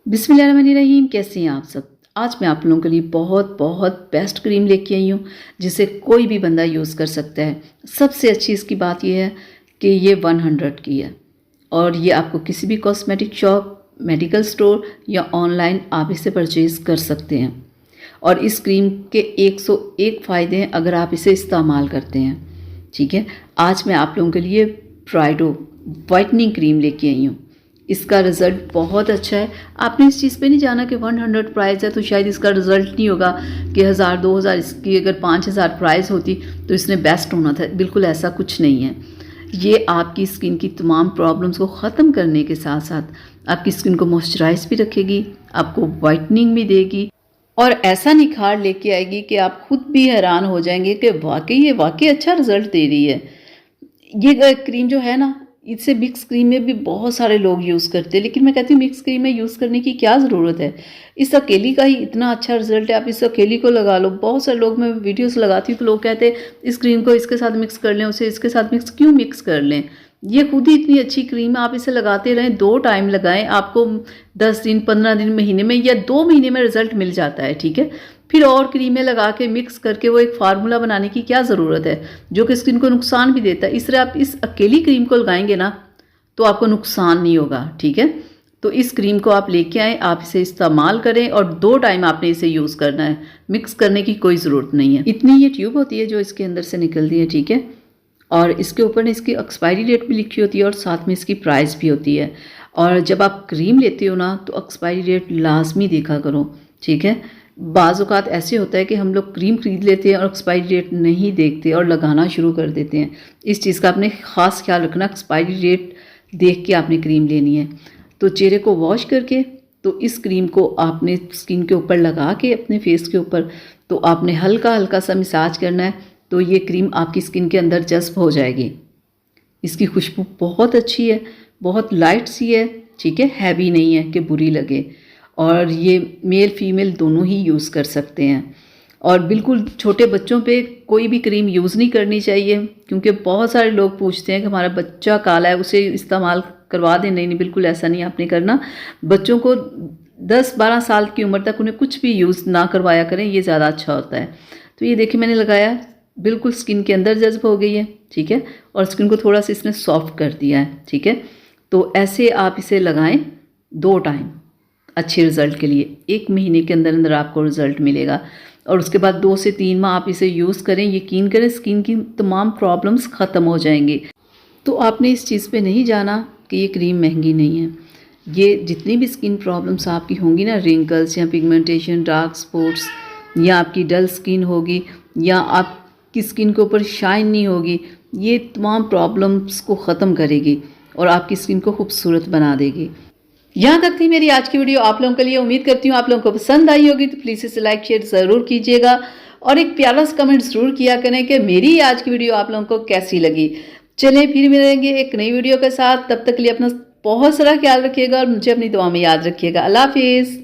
बिस्मिल्लाहिर्रहमानिर्रहीम। कैसे हैं आप सब। आज मैं आप लोगों के लिए बहुत बहुत बेस्ट क्रीम लेके आई हूँ जिसे कोई भी बंदा यूज़ कर सकता है। सबसे अच्छी इसकी बात यह है कि ये 100 की है और ये आपको किसी भी कॉस्मेटिक शॉप, मेडिकल स्टोर या ऑनलाइन आप इसे परचेज़ कर सकते हैं। और इस क्रीम के 101 फ़ायदे हैं अगर आप इसे इस्तेमाल करते हैं। ठीक है, आज मैं आप लोगों के लिए प्राइडो वाइटनिंग क्रीम लेके आई हूँ। इसका रिज़ल्ट बहुत अच्छा है। आपने इस चीज़ पे नहीं जाना कि 100 प्राइस है तो शायद इसका रिज़ल्ट नहीं होगा कि 1000-2000, इसकी अगर 5000 प्राइस होती तो इसने बेस्ट होना था। बिल्कुल ऐसा कुछ नहीं है। ये आपकी स्किन की तमाम प्रॉब्लम्स को ख़त्म करने के साथ साथ आपकी स्किन को मॉइस्चराइज भी रखेगी, आपको वाइटनिंग भी देगी और ऐसा निखार लेके आएगी कि आप खुद भी हैरान हो जाएंगे कि वाकई अच्छा रिज़ल्ट दे रही है। ये क्रीम जो है ना, इसे मिक्स क्रीम में भी बहुत सारे लोग यूज़ करते हैं, लेकिन मैं कहती हूँ मिक्स क्रीम में यूज़ करने की क्या ज़रूरत है। इस अकेली का ही इतना अच्छा रिजल्ट है, आप इस अकेली को लगा लो। बहुत सारे लोग, मैं वीडियोस लगाती हूँ तो लोग कहते हैं इस क्रीम को इसके साथ मिक्स कर लें, उसे इसके साथ क्यों मिक्स कर लें। ये खुद ही इतनी अच्छी क्रीम है, आप इसे लगाते रहें, 2 टाइम लगाएं, आपको 10 दिन, 15 दिन, महीने में या 2 महीने में रिजल्ट मिल जाता है। ठीक है, फिर और क्रीमें लगा के मिक्स करके वो एक फार्मूला बनाने की क्या ज़रूरत है जो कि स्किन को नुकसान भी देता है। इस तरह आप इस अकेली क्रीम को लगाएंगे ना तो आपको नुकसान नहीं होगा। ठीक है, तो इस क्रीम को आप लेके आएँ, आप इसे इस्तेमाल करें और 2 टाइम आपने इसे यूज़ करना है, मिक्स करने की कोई ज़रूरत नहीं है। इतनी ये ट्यूब होती है जो इसके अंदर से निकलती है। ठीक है, और इसके ऊपर ने इसकी एक्सपायरी डेट भी लिखी होती है और साथ में इसकी प्राइस भी होती है। और जब आप क्रीम लेते हो ना तो एक्सपायरी डेट लाजमी देखा करो। ठीक है, बाज़ औक़ात ऐसे होता है कि हम लोग क्रीम खरीद लेते हैं और एक्सपायरी डेट नहीं देखते और लगाना शुरू कर देते हैं। इस चीज़ का आपने ख़ास ख्याल रखना, एक्सपायरी डेट देख के आपने क्रीम लेनी है। तो चेहरे को वॉश करके तो इस क्रीम को आपने स्किन के ऊपर लगा के अपने फेस के ऊपर तो आपने हल्का हल्का सा मसाज करना है, तो ये क्रीम आपकी स्किन के अंदर जज्ब हो जाएगी। इसकी खुशबू बहुत अच्छी है, बहुत लाइट सी है। ठीक है, हैवी नहीं है कि बुरी लगे। और ये मेल फीमेल दोनों ही यूज़ कर सकते हैं। और बिल्कुल छोटे बच्चों पे कोई भी क्रीम यूज़ नहीं करनी चाहिए, क्योंकि बहुत सारे लोग पूछते हैं कि हमारा बच्चा काला है, उसे इस्तेमाल करवा दें। नहीं, बिल्कुल ऐसा नहीं आपने करना। बच्चों को 10-12 साल की उम्र तक उन्हें कुछ भी यूज़ ना करवाया करें, ये ज़्यादा अच्छा होता है। तो ये देखिए मैंने लगाया, बिल्कुल स्किन के अंदर जज्ब हो गई है। ठीक है, और स्किन को थोड़ा सा इसने सॉफ्ट कर दिया है। ठीक है, तो ऐसे आप इसे लगाएं 2 टाइम अच्छे रिज़ल्ट के लिए। 1 महीने के अंदर अंदर आपको रिज़ल्ट मिलेगा और उसके बाद 2 से 3 माह आप इसे यूज़ करें। यकीन करें, स्किन की तमाम प्रॉब्लम्स ख़त्म हो जाएंगी। तो आपने इस चीज़ पे नहीं जाना कि ये क्रीम महंगी नहीं है। ये जितनी भी स्किन प्रॉब्लम्स आपकी होंगी ना, रिंकल्स या पिगमेंटेशन, डार्क स्पॉट्स, या आपकी डल स्किन होगी, या आपकी स्किन के ऊपर शाइन नहीं होगी, ये तमाम प्रॉब्लम्स को ख़त्म करेगी और आपकी स्किन को खूबसूरत बना देगी। यहाँ तक थी मेरी आज की वीडियो आप लोगों के लिए। उम्मीद करती हूँ आप लोगों को पसंद आई होगी, तो प्लीज़ इसे लाइक शेयर ज़रूर कीजिएगा और एक प्यारा सा कमेंट ज़रूर किया करें कि मेरी आज की वीडियो आप लोगों को कैसी लगी। चलें फिर मिलेंगे एक नई वीडियो के साथ। तब तक के लिए अपना बहुत सारा ख्याल रखिएगा और मुझे अपनी दुआ में याद रखिएगा। अल्लाह हाफिज़।